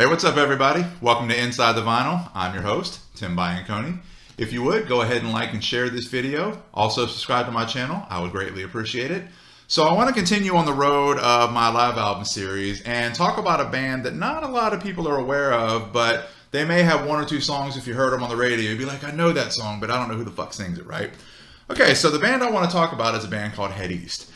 What's up, everybody? Welcome to Inside the Vinyl. I'm your host, Tim Bianconi. If you would, go ahead and like and share this video. Also, subscribe to my channel. I would greatly appreciate it. So I want to continue on the road of my live album series and talk about a band that not a lot of people are aware of, but they may have one or two songs. If you heard them on the radio, you'd be like, I know that song, but I don't know who the fuck sings it, right? Okay, so the band I want to talk about is a band called Head East.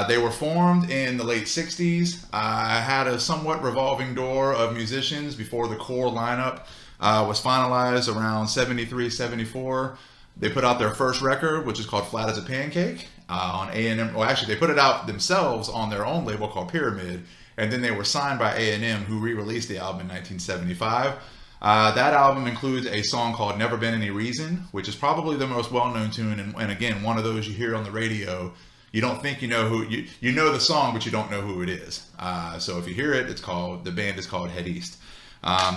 They were formed in the late 60s. I had a somewhat revolving door of musicians before the core lineup was finalized around 73, 74. They put out their first record, which is called Flat as a Pancake, on A&M. Well, actually, they put it out themselves on their own label called Pyramid, and then they were signed by A&M, who re-released the album in 1975. That album includes a song called Never Been Any Reason, which is probably the most well-known tune, and again, one of those you hear on the radio. You don't think you know who you know the song, but you don't know who it is. So if you hear it, the band is called Head East.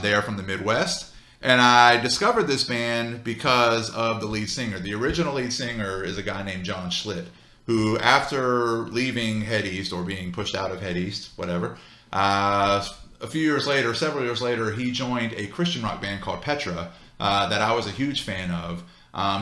They are from the Midwest, and I discovered this band because of the lead singer. The original lead singer is a guy named John Schlitt, who, after leaving Head East or being pushed out of Head East, whatever, several years later, he joined a Christian rock band called Petra that I was a huge fan of.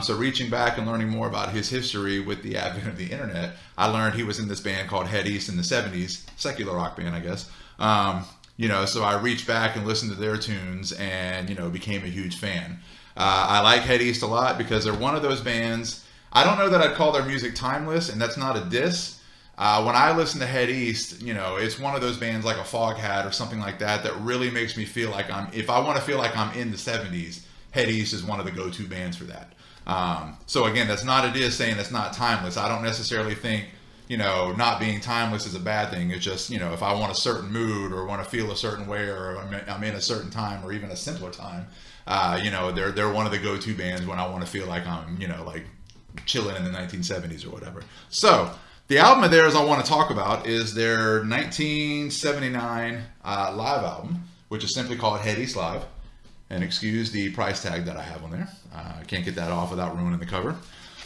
So reaching back and learning more about his history with the advent of the internet, I learned he was in this band called Head East in the 70s, secular rock band, I guess. So I reached back and listened to their tunes and, became a huge fan. I like Head East a lot because they're one of those bands. I don't know that I'd call their music timeless, and that's not a diss. When I listen to Head East, it's one of those bands like a Foghat or something like that really makes me feel like if I want to feel like I'm in the 70s, Head East is one of the go-to bands for that. So again, that's not a diss saying it's not timeless. I don't necessarily think, not being timeless is a bad thing. It's just, if I want a certain mood or want to feel a certain way or I'm in a certain time or even a simpler time, they're one of the go-to bands when I want to feel like I'm, like chilling in the 1970s or whatever. So the album of theirs I want to talk about is their 1979 live album, which is simply called Head East Live. And excuse the price tag that I have on there. I can't get that off without ruining the cover.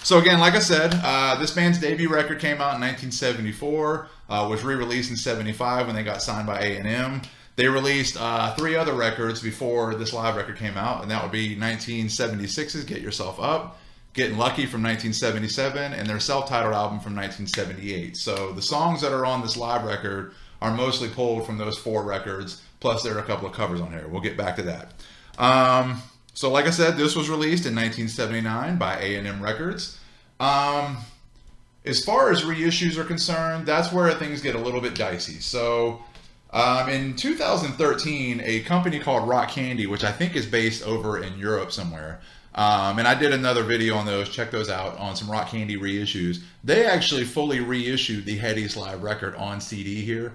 So again, like I said, this band's debut record came out in 1974, was re-released in 75 when they got signed by A&M. They released 3 other records before this live record came out, and that would be 1976's Get Yourself Up, Getting Lucky from 1977, and their self-titled album from 1978. So the songs that are on this live record are mostly pulled from those 4 records, plus there are a couple of covers on here. We'll get back to that. So like I said, this was released in 1979 by A&M Records. As far as reissues are concerned, that's where things get a little bit dicey. So in 2013, a company called Rock Candy, which I think is based over in Europe somewhere, and I did another video on those, check those out, on some Rock Candy reissues. They actually fully reissued the Head East Live record on CD here.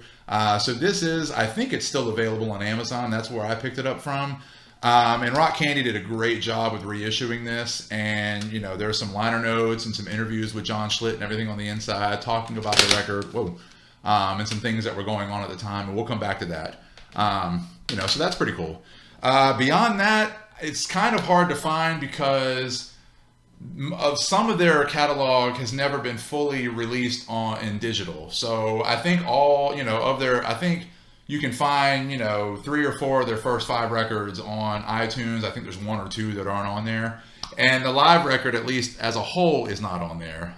So this is, I think it's still available on Amazon. That's where I picked it up from. And Rock Candy did a great job with reissuing this, and there's some liner notes and some interviews with John Schlitt and everything on the inside talking about the record, and some things that were going on at the time, and we'll come back to that. So that's pretty cool. Beyond that, it's kind of hard to find because of some of their catalog has never been fully released in digital. So I think I think you can find, 3 or 4 of their first 5 records on iTunes. I think there's 1 or 2 that aren't on there. And the live record, at least as a whole, is not on there.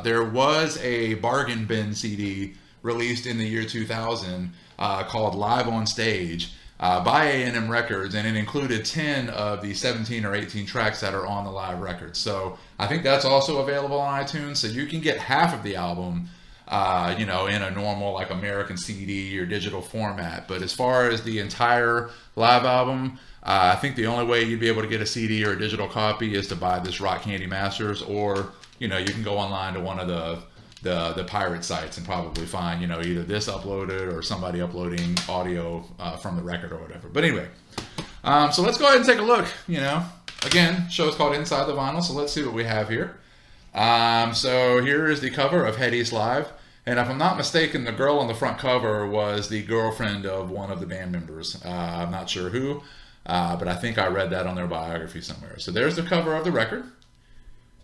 There was a bargain bin CD released in the year 2000 called Live on Stage by A&M Records, and it included 10 of the 17 or 18 tracks that are on the live record. So I think that's also available on iTunes. So you can get half of the album in a normal like American CD or digital format. But as far as the entire live album, I think the only way you'd be able to get a CD or a digital copy is to buy this Rock Candy Masters, or you can go online to one of the pirate sites and probably find either this uploaded or somebody uploading audio from the record or whatever. But anyway, so let's go ahead and take a look. Again, show's called Inside the Vinyl, so let's see what we have here. So here is the cover of Head East Live. And if I'm not mistaken, the girl on the front cover was the girlfriend of one of the band members. I'm not sure who, but I think I read that on their biography somewhere. So there's the cover of the record.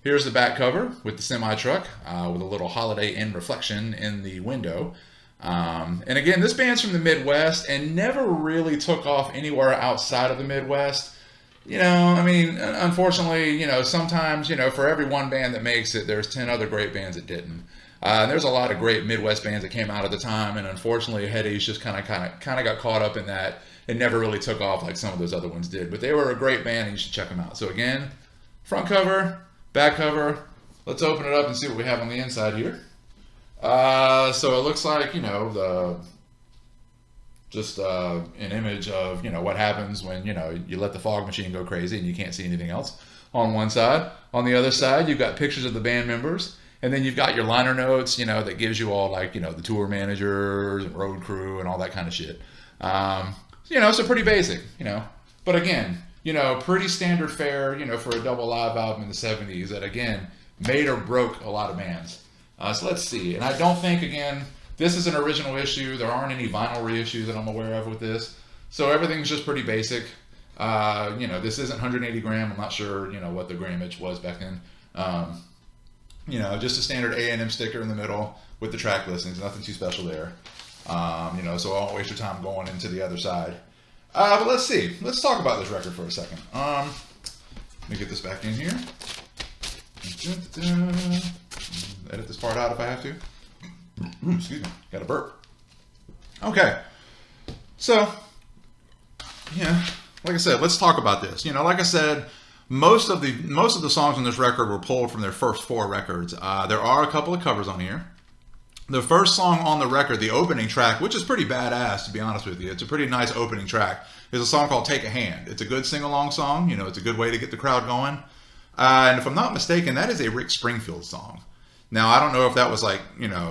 Here's the back cover with the semi-truck with a little Holiday Inn reflection in the window. And again, this band's from the Midwest and never really took off anywhere outside of the Midwest. I mean, unfortunately, sometimes, for every one band that makes it, there's 10 other great bands that didn't. There's a lot of great Midwest bands that came out at the time, and unfortunately, Headies just kind of got caught up in that and never really took off like some of those other ones did. But they were a great band, and you should check them out. So again, front cover, back cover. Let's open it up and see what we have on the inside here. So it looks like, an image of, what happens when, you let the fog machine go crazy and you can't see anything else on one side. On the other side, you've got pictures of the band members. And then you've got your liner notes, that gives you all like, the tour managers and road crew and all that kind of shit. So pretty basic, But again, pretty standard fare, for a double live album in the 70s that, again, made or broke a lot of bands. So let's see. And I don't think, again, this is an original issue. There aren't any vinyl reissues that I'm aware of with this. So everything's just pretty basic. This isn't 180 gram. I'm not sure, what the grammage was back then. Just a standard A&M sticker in the middle with the track listings. Nothing too special there. So I won't waste your time going into the other side. But let's see. Let's talk about this record for a second. Let me get this back in here. Edit this part out if I have to. Excuse me. Got a burp. Okay. So, like I said, let's talk about this. Like I said, most of the songs on this record were pulled from their first 4 records. There are a couple of covers on here. The first song on the record, the opening track, which is pretty badass, to be honest with you. It's a pretty nice opening track. Is a song called Take a Hand. It's a good sing-along song. It's a good way to get the crowd going. And if I'm not mistaken, that is a Rick Springfield song. Now, I don't know if that was like,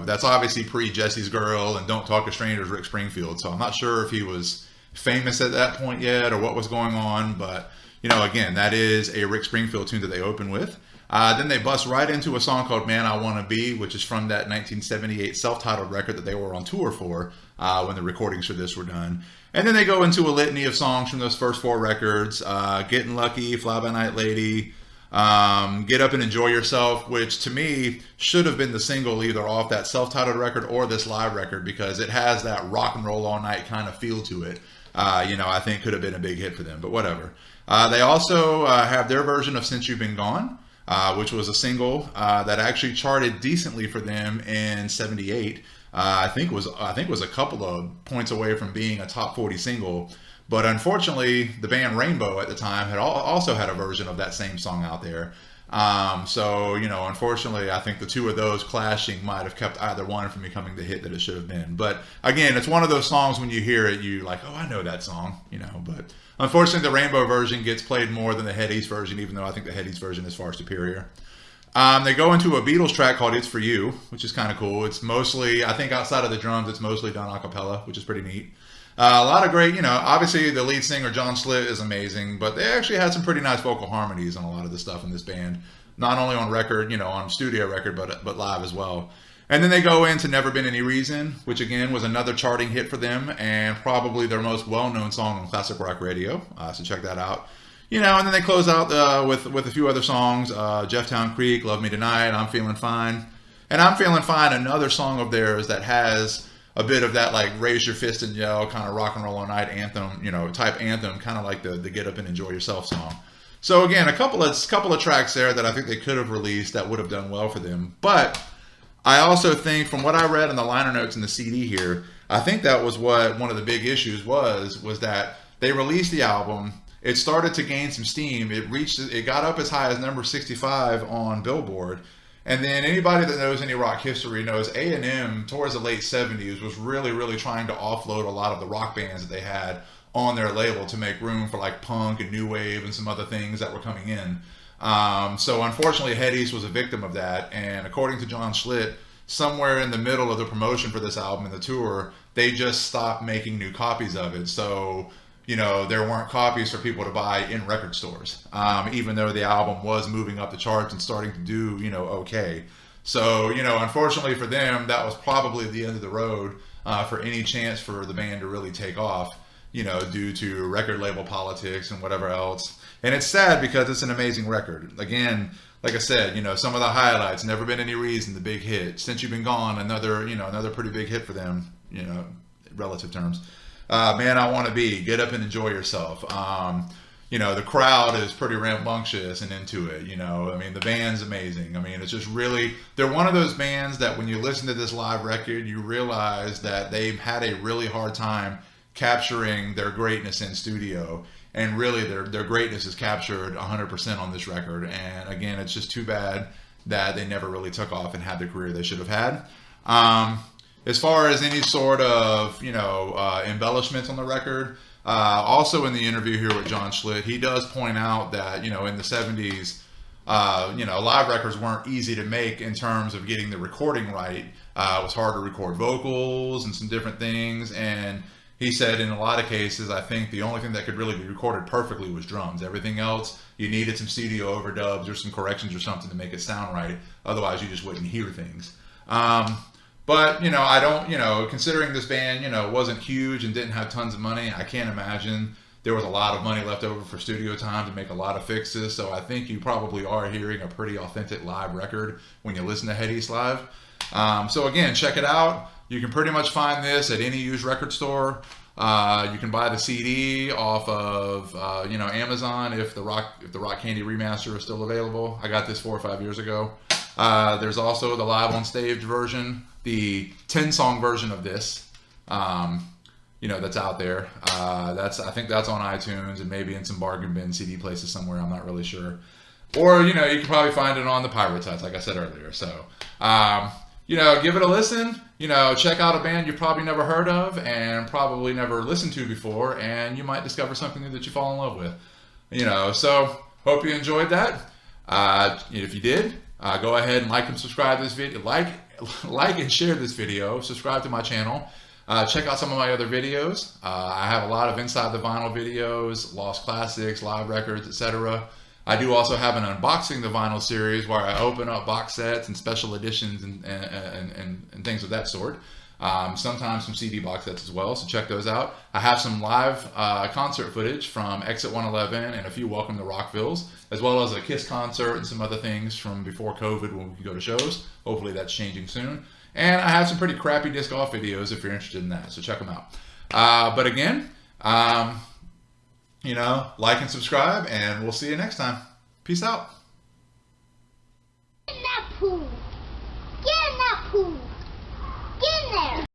that's obviously pre-Jesse's Girl and Don't Talk to Strangers, Rick Springfield. So I'm not sure if he was famous at that point yet or what was going on. But, again, that is a Rick Springfield tune that they open with. Then they bust right into a song called Man I Wanna Be, which is from that 1978 self-titled record that they were on tour for when the recordings for this were done. And then they go into a litany of songs from those first 4 records, Getting Lucky, Fly By Night Lady, Get Up and Enjoy Yourself, which to me should have been the single either off that self-titled record or this live record because it has that rock and roll all night kind of feel to it. I think could have been a big hit for them, but whatever. They also have their version of Since You've Been Gone, which was a single that actually charted decently for them in '78. I think was a couple of points away from being a top 40 single. But unfortunately, the band Rainbow at the time had also had a version of that same song out there. Unfortunately, I think the two of those clashing might have kept either one from becoming the hit that it should have been. But again, it's one of those songs when you hear it, you like, oh, I know that song, But unfortunately, the Rainbow version gets played more than the Headies version, even though I think the Headies version is far superior. They go into a Beatles track called It's For You, which is kind of cool. It's mostly, I think outside of the drums, it's mostly done a cappella, which is pretty neat. A lot of great, obviously the lead singer, John Schlitt, is amazing, but they actually had some pretty nice vocal harmonies on a lot of the stuff in this band. Not only on record, on studio record, but live as well. And then they go into Never Been Any Reason, which again was another charting hit for them and probably their most well-known song on classic rock radio. So check that out. And then they close out with a few other songs, Jefftown Creek, Love Me Tonight, I'm Feeling Fine. And I'm Feeling Fine, another song of theirs that has a bit of that like raise your fist and yell kind of rock and roll all night anthem, type anthem, kind of like the Get Up and Enjoy Yourself song. So again, a couple of tracks there that I think they could have released that would have done well for them. But I also think from what I read in the liner notes in the CD here, I think that was what one of the big issues was that they released the album. It started to gain some steam. It got up as high as number 65 on Billboard. And then anybody that knows any rock history knows A&M towards the late 70s was really, really trying to offload a lot of the rock bands that they had on their label to make room for like punk and new wave and some other things that were coming in. So unfortunately, Headies was a victim of that. And according to John Schlitt, somewhere in the middle of the promotion for this album and the tour, they just stopped making new copies of it. So there weren't copies for people to buy in record stores, even though the album was moving up the charts and starting to do, okay. So, unfortunately for them, that was probably the end of the road for any chance for the band to really take off, due to record label politics and whatever else. And it's sad because it's an amazing record. Again, like I said, some of the highlights, Never Been Any Reason, the big hit. Since You've Been Gone, another pretty big hit for them. relative terms. Man, I Want to Be, Get Up and Enjoy Yourself. The crowd is pretty rambunctious and into it. I mean, the band's amazing. I mean, it's just really, they're one of those bands that when you listen to this live record, you realize that they've had a really hard time capturing their greatness in studio. And really, their greatness is captured 100% on this record. And again, it's just too bad that they never really took off and had the career they should have had. As far as any sort of, embellishments on the record, also in the interview here with John Schlitt, he does point out that, in the 70s, live records weren't easy to make in terms of getting the recording right. It was hard to record vocals and some different things. And he said in a lot of cases, I think the only thing that could really be recorded perfectly was drums. Everything else, you needed some studio overdubs or some corrections or something to make it sound right. Otherwise, you just wouldn't hear things. But, I don't, considering this band, wasn't huge and didn't have tons of money, I can't imagine there was a lot of money left over for studio time to make a lot of fixes. So I think you probably are hearing a pretty authentic live record when you listen to Head East live. So again, check it out. You can pretty much find this at any used record store. You can buy the CD off of, Amazon if the Rock Candy remaster is still available. I got this 4 or 5 years ago. There's also the live on stage version, the 10-song version of this, that's out there. I think that's on iTunes and maybe in some bargain bin CD places somewhere. I'm not really sure. Or, you can probably find it on the pirate sites, like I said earlier. So, give it a listen. Check out a band you've probably never heard of and probably never listened to before, and you might discover something new that you fall in love with. So hope you enjoyed that. If you did, go ahead and like and subscribe to this video. Like and share this video. Subscribe to my channel. Check out some of my other videos. I have a lot of Inside the Vinyl videos, Lost Classics, live records, etc. I do also have an Unboxing the Vinyl series where I open up box sets and special editions and things of that sort. Sometimes some CD box sets as well, so check those out. I have some live concert footage from Exit 111 and a few Welcome to Rockvilles, as well as a Kiss concert and some other things from before COVID when we could go to shows. Hopefully that's changing soon. And I have some pretty crappy disc golf videos if you're interested in that, so check them out. But again, like and subscribe, and we'll see you next time. Peace out.